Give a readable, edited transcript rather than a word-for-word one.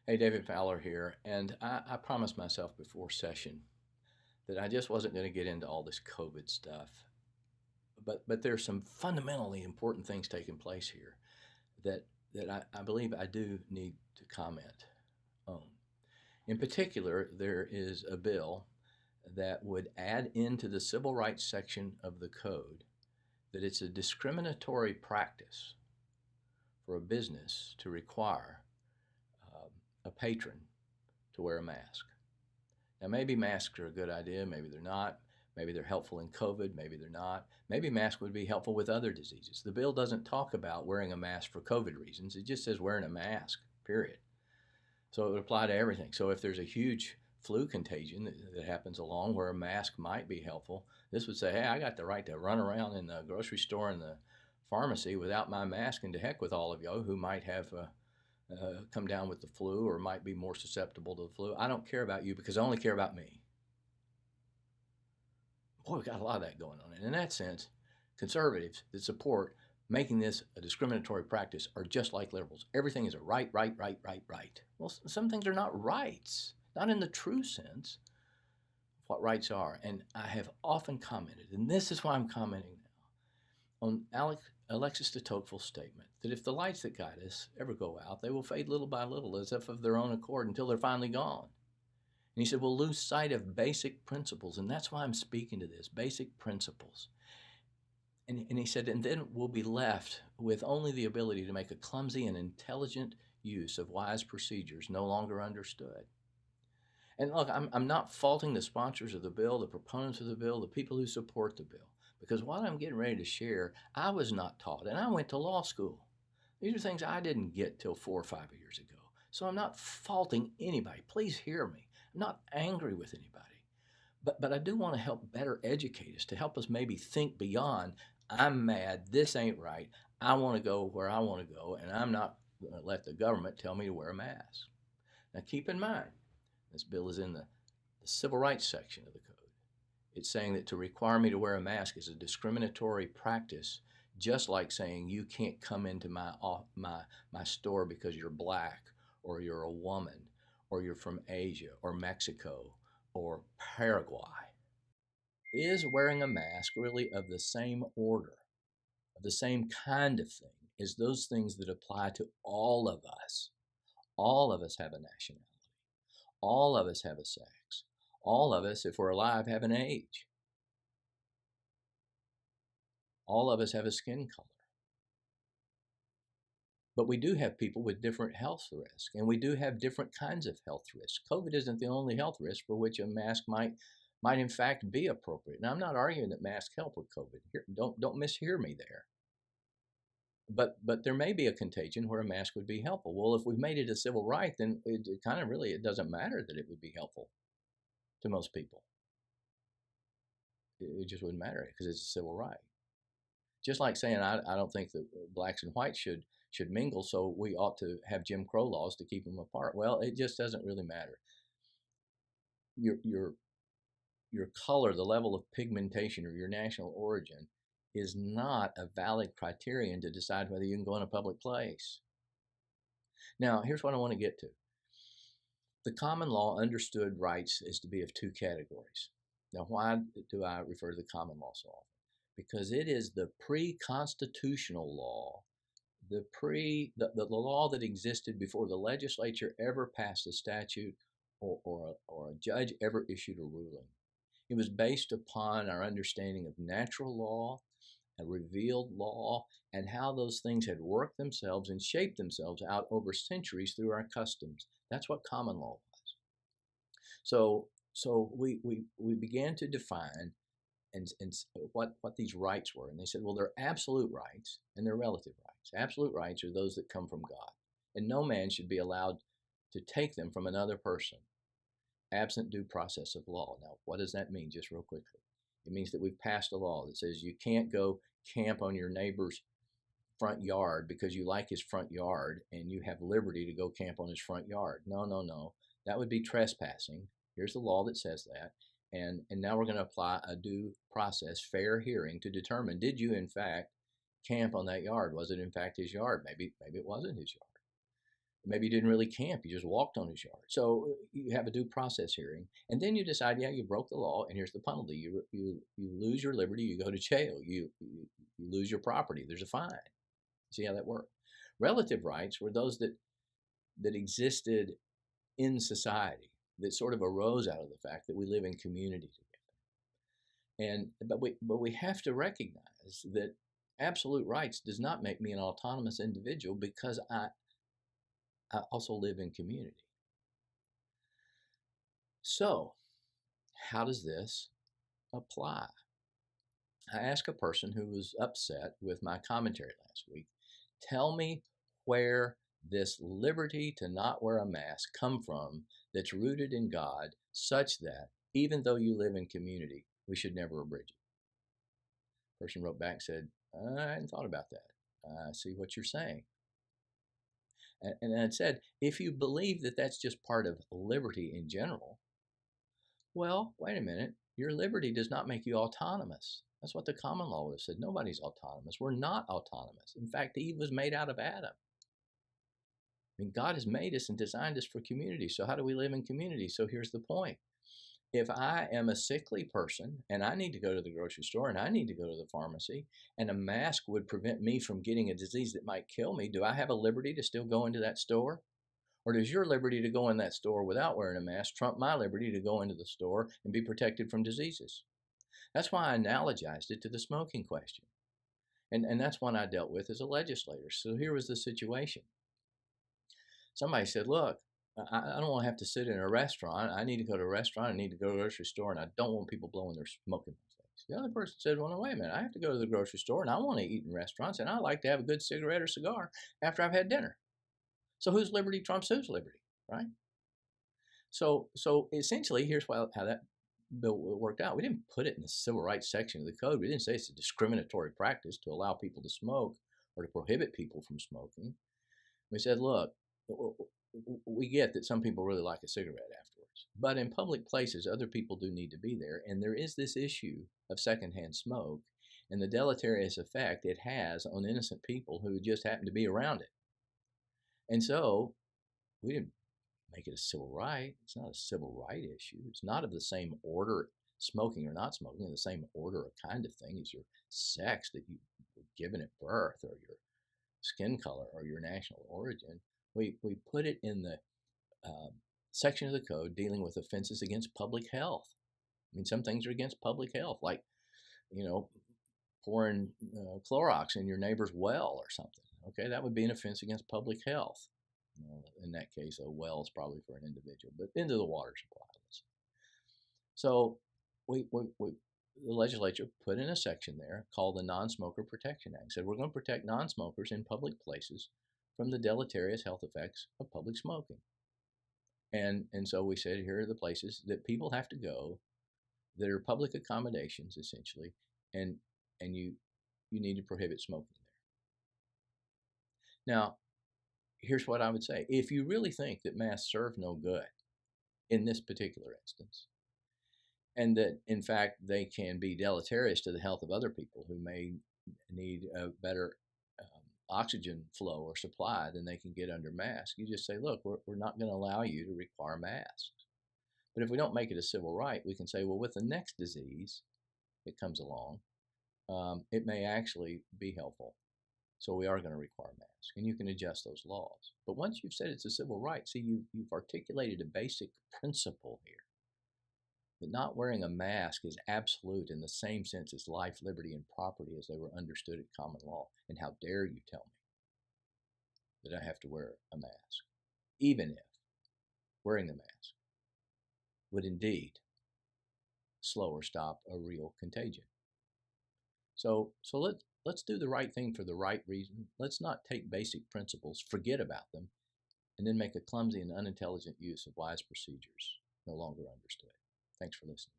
Hey, David Fowler here, and I promised myself before session that I just wasn't going to get into all this COVID stuff. But there's some fundamentally important things taking place here that I believe I do need to comment on. In particular, there is a bill that would add into the civil rights section of the code that it's a discriminatory practice for a business to require a patron to wear a mask. Now, maybe masks are a good idea, maybe they're not. Maybe they're helpful in COVID, maybe they're not. Maybe masks would be helpful with other diseases. The bill doesn't talk about wearing a mask for COVID reasons, it just says wearing a mask, period. So it would apply to everything. So if there's a huge flu contagion that happens along where a mask might be helpful, this would say, hey, I got the right to run around in the grocery store and the pharmacy without my mask, and to heck with all of you who might have come down with the flu or might be more susceptible to the flu. I don't care about you because I only care about me. Boy, we've got a lot of that going on. And in that sense, conservatives that support making this a discriminatory practice are just like liberals. Everything is a right, right, right, right, right. Well, some things are not rights, not in the true sense of what rights are. And I have often commented, and this is why I'm commenting now, on Alexis de Tocqueville's statement that if the lights that guide us ever go out, they will fade little by little as if of their own accord until they're finally gone. And he said, we'll lose sight of basic principles. And that's why I'm speaking to this basic principles. And he said, and then we'll be left with only the ability to make a clumsy and intelligent use of wise procedures no longer understood. And look, I'm not faulting the sponsors of the bill, the proponents of the bill, the people who support the bill, because what I'm getting ready to share, I was not taught, and I went to law school. These are things I didn't get till 4 or 5 years ago. So I'm not faulting anybody. Please hear me. I'm not angry with anybody. But I do want to help better educate us, to help us maybe think beyond, I'm mad, this ain't right, I want to go where I want to go, and I'm not going to let the government tell me to wear a mask. Now keep in mind, this bill is in the civil rights section of the code. It's saying that to require me to wear a mask is a discriminatory practice, just like saying you can't come into my store because you're black or you're a woman or you're from Asia or Mexico or Paraguay. Is wearing a mask really of the same order, of the same kind of thing as those things that apply to all of us? All of us have a nationality. All of us have a sex. All of us, if we're alive, have an age. All of us have a skin color. But we do have people with different health risks, and we do have different kinds of health risks. COVID isn't the only health risk for which a mask might in fact be appropriate. Now, I'm not arguing that masks help with COVID. Here, don't mishear me there. But there may be a contagion where a mask would be helpful. Well, if we've made it a civil right, then it kind of really, it doesn't matter that it would be helpful to most people. It just wouldn't matter because it's a civil right. Just like saying I don't think that blacks and whites should mingle, so we ought to have Jim Crow laws to keep them apart. Well, it just doesn't really matter. Your color, the level of pigmentation, or your national origin is not a valid criterion to decide whether you can go in a public place. Now, here's what I want to get to. The common law understood rights as to be of two categories. Now, why do I refer to the common law so often? Because it is the pre-constitutional law, the law that existed before the legislature ever passed a statute or a judge ever issued a ruling. It was based upon our understanding of natural law, a revealed law, and how those things had worked themselves and shaped themselves out over centuries through our customs. That's what common law was. So we began to define and what these rights were. And they said, well, they're absolute rights and they're relative rights. Absolute rights are those that come from God. And no man should be allowed to take them from another person, absent due process of law. Now, what does that mean, just real quickly? It means that we've passed a law that says you can't go camp on your neighbor's front yard because you like his front yard and you have liberty to go camp on his front yard. No, no, no. That would be trespassing. Here's the law that says that. And now we're going to apply a due process, fair hearing to determine, did you in fact camp on that yard? Was it in fact his yard? Maybe it wasn't his yard. Maybe you didn't really camp, you just walked on his yard. So you have a due process hearing, and then you decide, yeah, you broke the law, and here's the penalty. You lose your liberty, you go to jail, you lose your property, there's a fine. See how that worked? Relative rights were those that existed in society, that sort of arose out of the fact that we live in community together. But we have to recognize that absolute rights does not make me an autonomous individual, because I also live in community. So, how does this apply? I asked a person who was upset with my commentary last week, tell me where this liberty to not wear a mask come from that's rooted in God, such that even though you live in community, we should never abridge it. The person wrote back and said, I hadn't thought about that. I see what you're saying. And I said, if you believe that that's just part of liberty in general, well, wait a minute. Your liberty does not make you autonomous. That's what the common law would have said. Nobody's autonomous. We're not autonomous. In fact, Eve was made out of Adam. I mean, God has made us and designed us for community. So how do we live in community? So here's the point. If I am a sickly person and I need to go to the grocery store and I need to go to the pharmacy, and a mask would prevent me from getting a disease that might kill me, do I have a liberty to still go into that store? Or does your liberty to go in that store without wearing a mask trump my liberty to go into the store and be protected from diseases? That's why I analogized it to the smoking question. And that's one I dealt with as a legislator. So here was the situation. Somebody said, look, I don't want to have to sit in a restaurant. I need to go to a restaurant. I need to go to a grocery store, and I don't want people blowing their smoke in my face. The other person said, well, no, wait a minute. I have to go to the grocery store, and I want to eat in restaurants, and I like to have a good cigarette or cigar after I've had dinner. So whose liberty trumps whose liberty, right? So essentially, here's how that bill worked out. We didn't put it in the civil rights section of the code. We didn't say it's a discriminatory practice to allow people to smoke or to prohibit people from smoking. We said, look, we get that some people really like a cigarette afterwards, but in public places, other people do need to be there. And there is this issue of secondhand smoke and the deleterious effect it has on innocent people who just happen to be around it. And so we didn't make it a civil right. It's not a civil right issue. It's not of the same order, smoking or not smoking, the same order or kind of thing as your sex that you were given at birth, or your skin color, or your national origin. We put it in the section of the code dealing with offenses against public health. I mean, some things are against public health, like, pouring Clorox in your neighbor's well or something. Okay, that would be an offense against public health. In that case, a well is probably for an individual, but into the water supply. So the legislature put in a section there called the Non-Smoker Protection Act. Said we're going to protect non-smokers in public places from the deleterious health effects of public smoking. And so we said, here are the places that people have to go that are public accommodations, essentially, and you need to prohibit smoking there. Now, here's what I would say. If you really think that masks serve no good in this particular instance, and that, in fact, they can be deleterious to the health of other people who may need a better oxygen flow or supply than they can get under masks, you just say, look, we're not going to allow you to require masks. But if we don't make it a civil right, we can say, well, with the next disease that comes along, it may actually be helpful. So we are going to require masks, and you can adjust those laws. But once you've said it's a civil right, see, you've articulated a basic principle here. That not wearing a mask is absolute in the same sense as life, liberty, and property as they were understood at common law. And how dare you tell me that I have to wear a mask, even if wearing the mask would indeed slow or stop a real contagion. So let's do the right thing for the right reason. Let's not take basic principles, forget about them, and then make a clumsy and unintelligent use of wise procedures no longer understood. Thanks for listening.